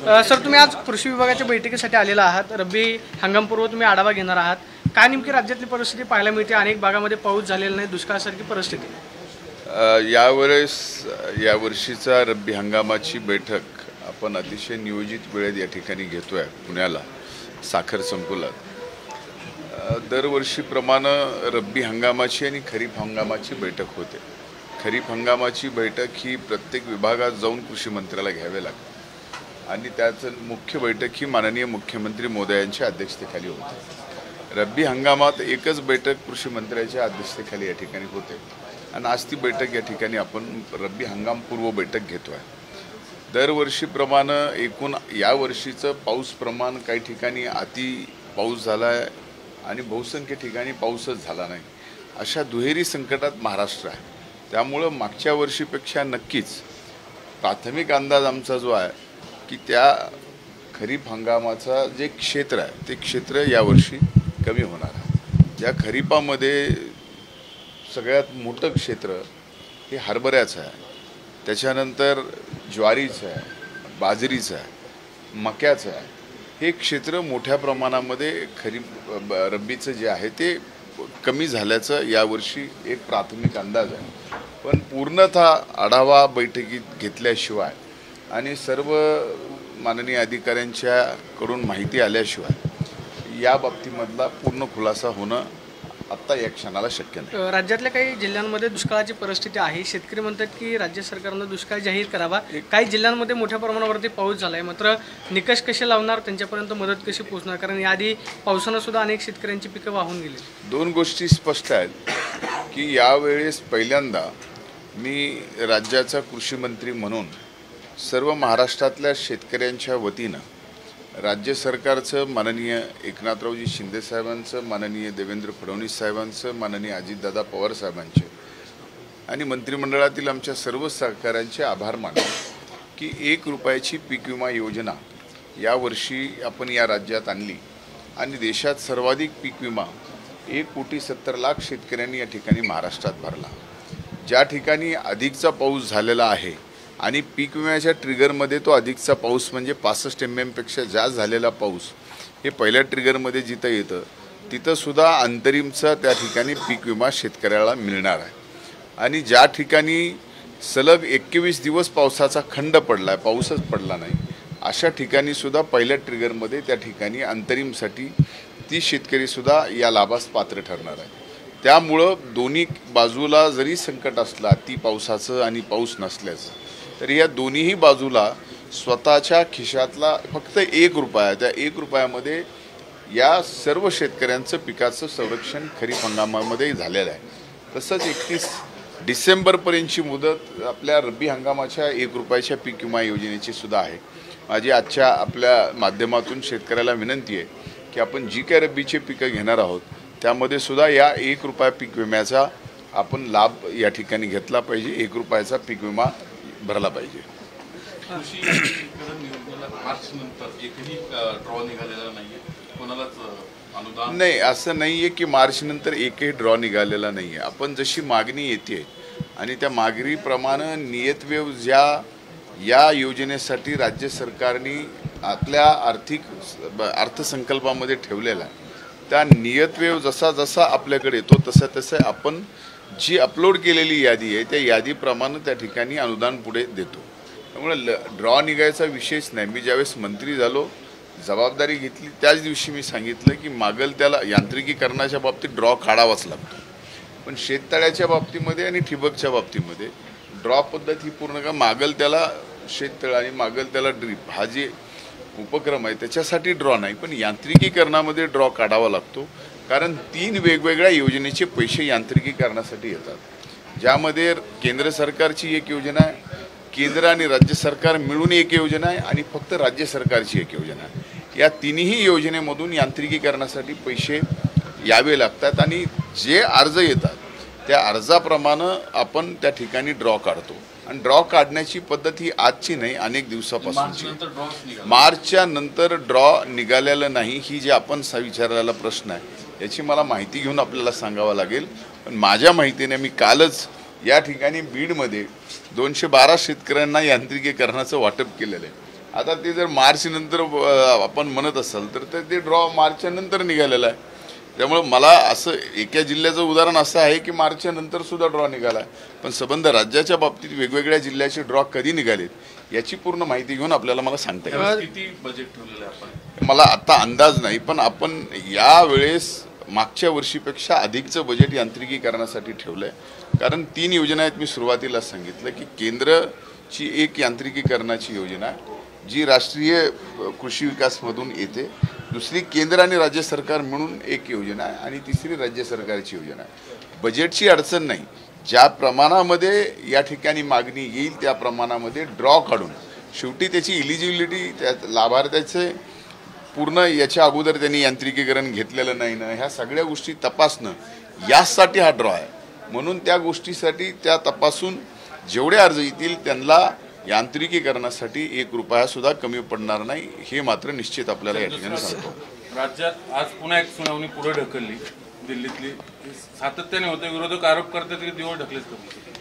Sir, तुम्ही आज कृषी विभागाच्या बैठकीसाठी आलेला आहात. रब्बी हंगामपूर्व तुम्ही आढावा घेणार आहात. काय नेमकी राज्यातली परिस्थिती पाहायला मिळते? अनेक भागामध्ये पाऊस झालेला नाही, दुष्काळासारखी परिस्थिती. यावर्षीचा रब्बी हंगामाची बैठक आपण अतिशय नियोजित वेळेत या ठिकाणी घेतोय पुण्याला साखर संकुलात. दरवर्षीप्रमाणे रब्बी हंगामाची आणि खरीप हंगामाची बैठक होते. खरीप हंगामाची बैठक ही प्रत्येक विभागात जाऊन कृषी मंत्र्याला घ्यावे लागते आणि त्याचं मुख्य बैठक ही माननीय मुख्यमंत्री मोदयांच्या अध्यक्षतेखाली होते. रब्बी हंगामात एकच बैठक कृषी मंत्र्याच्या अध्यक्षतेखाली या ठिकाणी होते आणि आज ती बैठक या ठिकाणी आपण रब्बी हंगाम पूर्व बैठक घेतोय. दरवर्षीप्रमाणे एकूण यावर्षीचं पाऊस प्रमाण काही ठिकाणी अति पाऊस झाला आहे आणि बहुसंख्य ठिकाणी पाऊसच झाला नाही. अशा दुहेरी संकटात महाराष्ट्र आहे. त्यामुळं मागच्या वर्षीपेक्षा नक्कीच प्राथमिक अंदाज आमचा जो आहे की त्या खरीप हंगामाचा जे क्षेत्र आहे ते क्षेत्र यावर्षी कमी होणार आहे. या खरीपामध्ये सगळ्यात मोठं क्षेत्र हे हरभऱ्याचं आहे, त्याच्यानंतर ज्वारीचं आहे, बाजरीचं आहे, मक्याचं आहे. हे क्षेत्र मोठ्या प्रमाणामध्ये खरीप रब्बीचं जे आहे ते कमी झाल्याचं यावर्षी एक प्राथमिक अंदाज आहे. पण पूर्णतः आढावा बैठकीत घेतल्याशिवाय आणि सर्व माननीय अधिकाऱ्यांच्याकडून माहिती आल्याशिवाय या बाबतीमधला पूर्ण खुलासा होणं आत्ता या क्षणाला शक्य नाही. राज्यातल्या काही जिल्ह्यांमध्ये दुष्काळाची परिस्थिती आहे. शेतकरी म्हणतात की राज्य सरकारनं दुष्काळ जाहीर करावा. काही जिल्ह्यांमध्ये मोठ्या प्रमाणावरती पाऊस झाला आहे, मात्र निकष कसे लावणार, त्यांच्यापर्यंत मदत कशी पोहोचणार? कारण याआधी पावसानं सुद्धा अनेक शेतकऱ्यांची पिकं वाहून गेली. दोन गोष्टी स्पष्ट आहेत की यावेळेस पहिल्यांदा मी राज्याचा कृषी मंत्री म्हणून सर्व महाराष्ट्रातल्या शेतकऱ्यांच्या वतीनं राज्य सरकारचं, माननीय एकनाथरावजी शिंदे साहेबांचं, माननीय देवेंद्र फडणवीस साहेबांचं, माननीय अजितदादा पवार साहेबांचे आणि मंत्रिमंडळातील आमच्या सर्व सहकाऱ्यांचे आभार मानतो की 1 रुपयाची पीक विमा योजना यावर्षी आपण या राज्यात आणली आणि देशात सर्वाधिक पीक विमा 1,70,00,000 शेतकऱ्यांनी या ठिकाणी महाराष्ट्रात भरला. ज्या ठिकाणी अधिकचा पाऊस झालेला आहे आणि पीक विम्याच्या ट्रिगरमध्ये तो अधिकचा पाऊस म्हणजे 65 mm पेक्षा जास्त झालेला पाऊस हे पहिल्या ट्रिगरमध्ये जिथं येतं तिथंसुद्धा अंतरिमचा त्या ठिकाणी पीक विमा शेतकऱ्याला मिळणार आहे. आणि ज्या ठिकाणी सलग 21 दिवस पावसाचा खंड पडला आहे, पाऊसच पडला नाही, अशा ठिकाणीसुद्धा पहिल्या ट्रिगरमध्ये त्या ठिकाणी अंतरिमसाठी ती शेतकरीसुद्धा या लाभास पात्र ठरणार आहे. त्यामुळं दोन्ही बाजूला जरी संकट असला ती पावसाचं आणि पाऊस नसल्याचं, तर या दोन्हीही बाजूला स्वतःच्या खिशातला फक्त 1 रुपया, त्या 1 रुपयामध्ये या सर्व शेतकऱ्यांचं पिकाचं संरक्षण खरीप हंगामामध्ये झालेलं आहे. तसंच 31 डिसेंबरपर्यंतची मुदत आपल्या रब्बी हंगामाच्या 1 रुपयाच्या पीक विमा योजनेची सुद्धा आहे. माझी आजच्या आपल्या माध्यमातून शेतकऱ्याला विनंती आहे की आपण जी काय रब्बीचे पिकं घेणार आहोत त्यामध्ये सुद्धा या 1 रुपया पीक विम्याचा आपण लाभ या ठिकाणी घेतला पाहिजे. 1 रुपयाचा पीक विमा भरला पाहिजे. नाही, असं नाही आहे की मार्च नंतर एकही ड्रॉ निघालेला नाही आहे. आपण जशी मागणी येते आणि त्या मागणीप्रमाणे नियतव्यव ज्या या योजनेसाठी राज्य सरकारने आपल्या अर्थसंकल्पामध्ये ठेवलेला आहे त्या नियतव्यव जसा जसा आपल्याकडे येतो तसं तसं आपण जी अपलोड केलेली यादी आहे त्या यादीप्रमाणे त्या ठिकाणी अनुदान पुढे देतो. त्यामुळे ड्रॉ निघायचा विषयच नाही. मी ज्यावेळेस मंत्री झालो, जबाबदारी घेतली, त्याच दिवशी मी सांगितलं की मागल त्याला यांत्रिकीकरणाच्या बाबतीत ड्रॉ काढावाच लागतो, पण शेततळ्याच्या बाबतीमध्ये आणि ठिबकच्या बाबतीमध्ये ड्रॉ पद्धत ही पूर्ण का मागल त्याला शेततळ आणि मागल त्याला ड्रीप हा जे उपक्रम आहे त्याच्यासाठी ड्रॉ नाही, पण यांत्रिकीकरणामध्ये ड्रॉ काढावा लागतो. कारण 3 वेगवेगळ्या योजनेचे पैसे यांत्रिकीकरणासाठी येतात, ज्यामध्ये केंद्र सरकारची एक योजना आहे, केंद्र आणि राज्य सरकार मिळून एक योजना आहे आणि फक्त राज्य सरकारची एक योजना आहे. या तिन्ही योजनेमधून यांत्रिकीकरणासाठी पैसे यावे लागतात आणि जे अर्ज येतात त्या अर्जाप्रमाणे आपण त्या ठिकाणी ड्रॉ काढतो. आणि ड्रॉ काढण्याची पद्धत ही आजची नाही, अनेक दिवसापासूनची. मार्चच्या नंतर ड्रॉ निघालेलं नाही ही जे आपण विचारलेला प्रश्न आहे याची मला माहिती घेऊन आपल्याला सांगावं लागेल. पण माझ्या माहितीने मी कालच या ठिकाणी बीडमध्ये 212 शेतकऱ्यांना यांत्रिकीकरणाचं वाटप केलेलं आहे. आता ते जर मार्च नंतर आपण म्हणत असाल तर ते ड्रॉ मार्चच्या नंतर निघालेला आहे. त्यामुळे मला असं एका जिल्ह्याचं उदाहरण असं आहे की मार्चच्या नंतर सुद्धा ड्रॉ निघाला आहे, पण संबंध राज्याच्या बाबतीत वेगवेगळ्या जिल्ह्याचे ड्रॉ कधी निघालेत याची पूर्ण माहिती घेऊन आपल्याला मला सांगता येईल. किती बजेट ठेवलेलं आहे आपण? मला आता अंदाज नाही, पण आपण यावेळेस मागच्या वर्षीपेक्षा अधिकचं बजेट यांत्रिकीकरणासाठी ठेवलंय. कारण 3 योजना आहेत. मी सुरुवातीला सांगितलं की केंद्रची एक यांत्रिकीकरणाची योजना आहे जी राष्ट्रीय कृषी विकासमधून येते, दुसरी केंद्र आणि राज्य सरकार मिळून एक योजना आहे आणि तिसरी राज्य सरकारची योजना आहे. बजेटची अडचण नाही. ज्या प्रमाणामध्ये या ठिकाणी मागणी येईल त्या प्रमाणामध्ये ड्रॉ काढून शेवटी त्याची इलिजिबिलिटी त्या लाभार्थ्याचे पूर्ण याच्या अगोदर त्यांनी यांत्रिकीकरण घेतलेलं नाही ना, ह्या सगळ्या गोष्टी तपासणं यासाठी हा ड्रॉ आहे. म्हणून त्या गोष्टीसाठी त्या तपासून जेवढे अर्ज येतील त्यांना यांत्रिकीकरणासाठी 1 रुपया सुद्धा कमी पडणार नाही, हे मात्र निश्चित आपल्याला या ठिकाणी सांगतो. राज्यात आज पुन्हा एक सुनावणी पुढे ढकलली दिल्लीतली. सातत्याने होते, विरोधक आरोप करतात की दिवस ढकलेच कमी.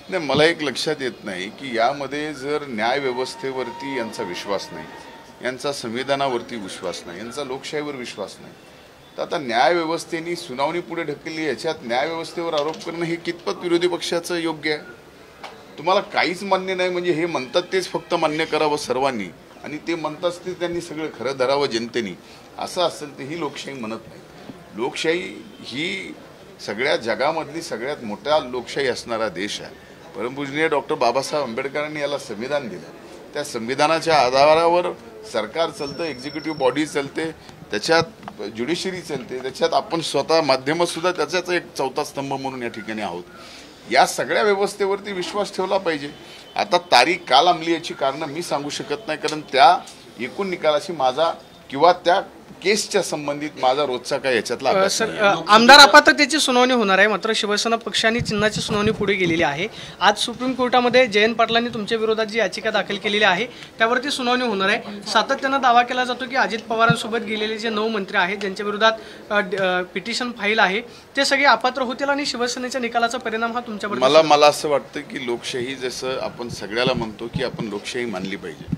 नाही, मला एक लक्षात येत नाही की यामध्ये जर न्यायव्यवस्थेवरती यांचा विश्वास नाही, यांचा संविधानावरती विश्वास नाही, यांचा लोकशाहीवर विश्वास नाही, तर आता न्यायव्यवस्थेने सुनावणी पुढे ढकलली याच्यात न्यायव्यवस्थेवर आरोप करणं हे कितपत विरोधी पक्षाचं योग्य आहे? तुम्हाला काहीच मान्य नाही म्हणजे हे म्हणतात तेच फक्त मान्य करावं सर्वांनी आणि ते म्हणताच ते त्यांनी सगळं खरं धरावं जनतेने, असं असेल तर ही लोकशाही म्हणत नाही. लोकशाही ही सगळ्या जगामधली सगळ्यात मोठा लोकशाही असणारा देश आहे. परमपूजनीय डॉक्टर बाबासाहेब आंबेडकरांनी याला संविधान दिलं. त्या संविधानाच्या आधारावर सरकार चालतं, एक्झिक्युटिव्ह बॉडी चालते, त्याच्यात ज्युडिशरी चालते, त्याच्यात आपण स्वतः माध्यमसुद्धा त्याचाच एक चौथा स्तंभ म्हणून या ठिकाणी आहोत. या सगळ्या व्यवस्थेवरती विश्वास ठेवला पाहिजे. आता तारीख का लांबली याची कारणं मी सांगू शकत नाही, कारण त्या एकूण निकालाशी माझा किंवा त्या केसच्या संबंधित माझा रोजचा काय याच्यातला अभ्यास नाही. आमदार अपात्रतेची सुनावणी होणार आहे, मात्र शिवसेना पक्षाने चिन्हाची सुनावणी पुढे गेलेली आहे. आज सुप्रीम कोर्टामध्ये जयंत पाटलांनी तुमच्या विरोधात जी याचिका दाखल केलेली आहे त्यावरती सुनावणी होणार आहे. सातत्यानं दावा केला जातो की अजित पवारांसोबत गेलेले जे 9 मंत्री आहेत ज्यांच्या विरोधात पिटिशन फाईल आहे ते सगळे अपात्र होतील आणि शिवसेनेच्या निकालाचा परिणाम हा तुमच्यावर. मला असं वाटतं की लोकशाही जसं आपण सगळ्याला म्हणतो की आपण लोकशाही मानली पाहिजे,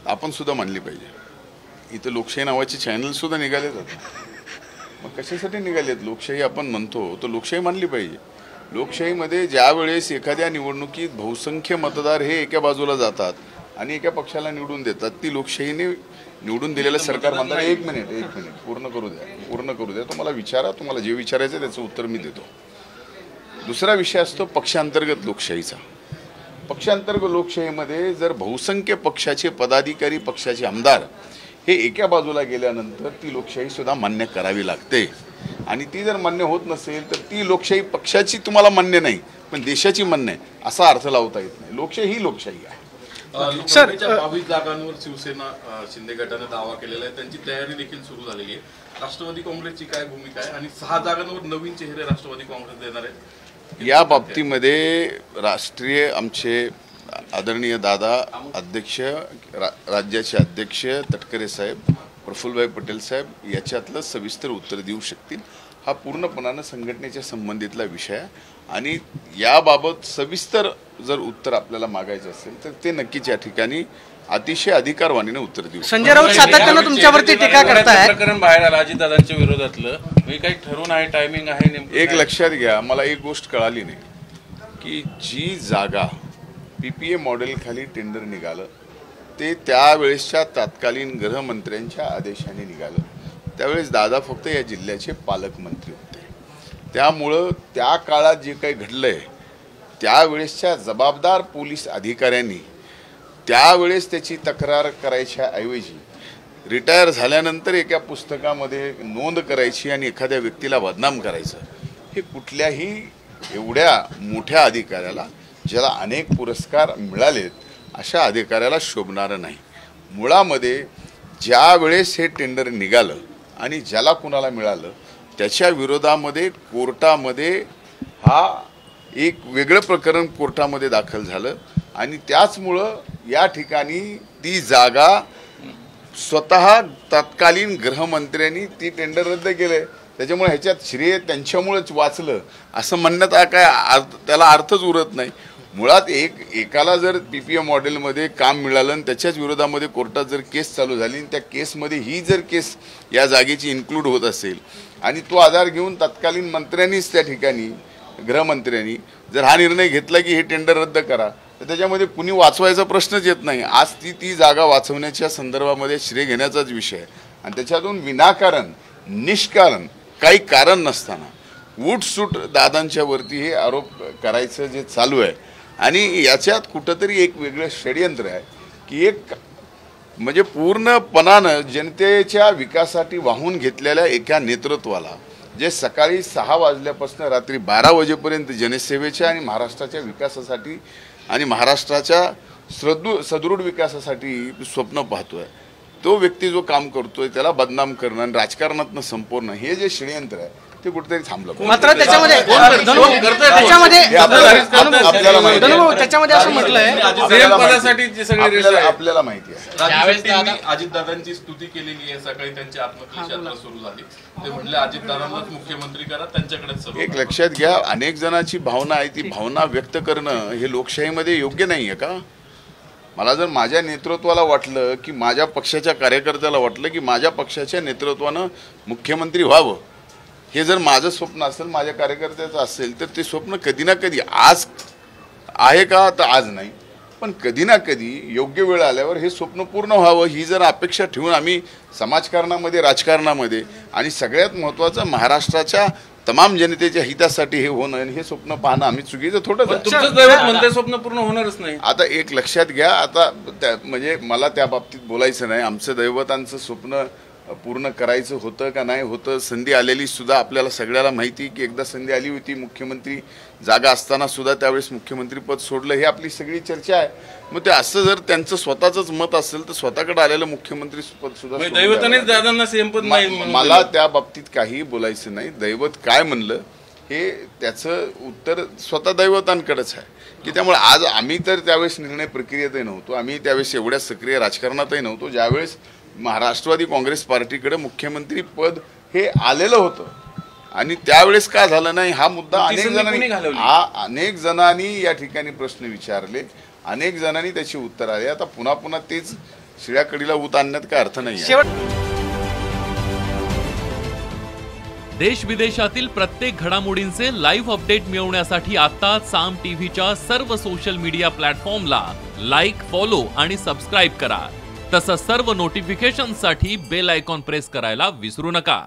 आपण सुद्धा मानली पाहिजे. इथं लोकशाही नावाचे चॅनल सुद्धा निघालेत. मग कशासाठी निघालेत? लोकशाही आपण म्हणतो तर लोकशाही मानली पाहिजे. लोकशाहीमध्ये ज्या वेळेस एखाद्या निवडणुकीत बहुसंख्य मतदार हे एका बाजूला जातात आणि एका पक्षाला निवडून देतात, ती लोकशाहीने निवडून दिलेलं सरकार म्हणतात. एक मिनिट पूर्ण करू द्या. तुम्हाला विचारा, तुम्हाला जे विचारायचं त्याचं उत्तर मी देतो. दुसरा विषय असतो पक्षांतर्गत लोकशाहीचा. पक्षांतर्गत लोकशाहीमध्ये जर बहुसंख्य पक्षाचे पदाधिकारी, पक्षाचे आमदार हे एका बाजूला गेल्यानंतर ती लोकशाही सुद्धा मान्य करावी लागते आणि ती जर मान्य होत नसेल तर ती लोकशाही पक्षाची तुम्हाला मान्य नाही पण देशाची मान्य आहे असा अर्थ लावता येत नाही. लोकशाही ही लोकशाही आहे. सर, 22 जागांवर शिवसेना शिंदे गटाने दावा केलेला आहे, त्यांची तयारी देखील सुरू झालेली आहे. राष्ट्रवादी काँग्रेसची काय भूमिका आहे आणि 6 जागांवर नवीन चेहरे राष्ट्रवादी काँग्रेस देणार आहेत? या बाबतीमध्ये राष्ट्रीय आमचे आदरणीय दादा अध्यक्ष, राज्याचे अध्यक्ष तटकरे साहेब, प्रफुल्लभाई पटेल साहेब याच्यातलं सविस्तर उत्तर देऊ शकतील. हा पूर्णपणानं संघटनेच्या संबंधितला विषय आहे आणि याबाबत सविस्तर जर उत्तर आपल्याला मागायचं असेल तर ते नक्कीच या ठिकाणी अतिशय अधिकारवाणीने उत्तर देऊ. संजय राऊत सातत्यानं तुमच्यावरती टीका करताय. प्रकरण बाहेर आलं अजितदादांच्या विरोधातलं, काही ठरवून आहे, टायमिंग आहे नेमकं? एक लक्षात घ्या, मला एक गोष्ट कळाली नाही की जी जागा PPA मॉडेलखाली टेंडर निघालं ते त्यावेळेसच्या तत्कालीन गृहमंत्र्यांच्या आदेशाने निघालं. त्यावेळेस दादा फक्त या जिल्ह्याचे पालकमंत्री होते. त्यामुळं त्या काळात जे काही घडलंय त्यावेळेसच्या जबाबदार पोलीस अधिकाऱ्यांनी त्यावेळेस त्याची तक्रार करायच्या ऐवजी रिटायर झाल्यानंतर एका पुस्तकामध्ये नोंद करायची आणि एखाद्या व्यक्तीला बदनाम करायचं, हे कुठल्याही एवढ्या मोठ्या अधिकाऱ्याला, ज्याला अनेक पुरस्कार मिळालेत, अशा अधिकाऱ्याला शोभणारं नाही. मुळामध्ये ज्या वेळेस हे टेंडर निघालं आणि ज्याला कुणाला मिळालं त्याच्या विरोधामध्ये कोर्टामध्ये हा एक वेगळं प्रकरण कोर्टामध्ये दाखल झालं आणि त्याचमुळं या ठिकाणी ती जागा स्वतः तत्कालीन गृहमंत्र्यांनी ती टेंडर रद्द केले. त्याच्यामुळे ह्याच्यात श्रेय त्यांच्यामुळेच वाचलं असं म्हणण्यात काय त्याला अर्थच उरत नाही. मुळात एकाला जर PPM मॉडेलमध्ये काम मिळालं आणि त्याच्याच विरोधामध्ये कोर्टात जर केस चालू झाली आणि त्या केसमध्ये ही जर केस या जागेची इन्क्लूड होत असेल आणि तो आधार घेऊन तत्कालीन मंत्र्यांनीच त्या ठिकाणी गृहमंत्र्यांनी जर हा निर्णय घेतला की हे टेंडर रद्द करा, तर त्याच्यामध्ये कुणी वाचवायचा प्रश्नच येत नाही. आज ती जागा वाचवण्याच्या संदर्भामध्ये श्रेय घेण्याचाच विषय आहे आणि त्याच्यातून विनाकारण निष्कारण काही कारण नसताना उठसूट दादांच्या वरती हे आरोप करायचं जे चालू आहे आणि याच्यात कुठंतरी एक वेगळं षडयंत्र आहे की एक म्हणजे पूर्णपणानं जनतेच्या विकासासाठी वाहून घेतलेल्या एका नेतृत्वाला जे सकाळी 6 वाजल्यापासून रात्री 12 वाजेपर्यंत जनसेवेच्या आणि महाराष्ट्राच्या विकासासाठी आणि महाराष्ट्राच्या सदृढ विकासासाठी स्वप्न पाहतोय, तो व्यक्ती जो काम करतोय त्याला बदनाम करणं आणि राजकारणातनं संपवणं हे जे षडयंत्र आहे ते कुठेतरी थांबलं पाहिजे. मात्र त्याच्यामध्ये असं म्हटलंय आपल्याला माहिती आहे अजितदादांची स्तुती केलेली आहे. सकाळी त्यांची आत्मक्लेश यात्रा सुरू झाली, ते म्हणले अजितदादांनाच मुख्यमंत्री करा, त्यांच्याकडेच सर्व. एक लक्षात घ्या, अनेक जणांची भावना आहे, ती भावना व्यक्त करणं हे लोकशाहीमध्ये योग्य नाहीये का? मला जर माझ्या नेतृत्वाला वाटलं की माझ्या पक्षाच्या कार्यकर्त्याला वाटलं की माझ्या पक्षाच्या नेतृत्वानं मुख्यमंत्री व्हावं, हे जर माझं स्वप्न असेल, माझ्या कार्यकर्त्याचं असेल, तर ते स्वप्न कधी ना कधी आज आहे का, तर आज नाही, पण कधी ना कधी योग्य वेळ आल्यावर हे स्वप्न पूर्ण व्हावं ही जर अपेक्षा ठेवून आम्ही समाजकारणामध्ये, राजकारणामध्ये आणि सगळ्यात महत्त्वाचं महाराष्ट्राच्या तमाम जनतेच्या हितासाठी हे होणं आणि हे स्वप्न पाहणं आम्ही चुकीचं थोडंच आहे. तुमचं दैवत म्हणते स्वप्न पूर्ण होणारच नाही. आता एक लक्षात घ्या, आता म्हणजे मला त्या बाबतीत बोलायचं नाही. आमचं दैवतांचं स्वप्न पूर्ण करायचं होतं का नाही होतं, संधी आलेली सुद्धा आपल्याला सगळ्याला माहिती की एकदा संधी आली होती, मुख्यमंत्री जागा असताना सुद्धा त्यावेळेस मुख्यमंत्रीपद सोडलं, हे आपली सगळी चर्चा आहे. मग ते असं जर त्यांचं स्वतःच मत असेल तर स्वतःकडे आलेलं मुख्यमंत्री पद सुद्धा दैवतानेच दादांना सीएम पद नाही. मला त्या बाबतीत काही बोलायचं नाही. दैवत काय म्हणलं हे त्याचं उत्तर स्वतः दैवतांकडेच आहे की त्यामुळे आज आम्ही तर त्यावेळेस निर्णय प्रक्रियेतही नव्हतो, आम्ही त्यावेळेस एवढ्या सक्रिय राजकारणातही नव्हतो ज्यावेळेस राष्ट्रवादी काँग्रेस पार्टीकडे मुख्यमंत्री पद हे आलेलं होतं आणि त्यावेळेस का झालं नाही हा मुद्दा अनेक जणांनी या ठिकाणी प्रश्न विचारले, अनेक जणांनी त्याची उत्तर आले. आता पुन्हा पुन्हा तेच शिळ्याकडीला ऊत आणण्यात काय अर्थ नाही. देश विदेशातील प्रत्येक घडामोडींचे लाईव्ह अपडेट मिळवण्यासाठी आता साम टीव्हीच्या सर्व सोशल मीडिया प्लॅटफॉर्मला लाईक, फॉलो आणि सबस्क्राईब करा. तसंच सर्व नोटिफिकेशनसाठी बेल आयकॉन प्रेस करायला विसरू नका.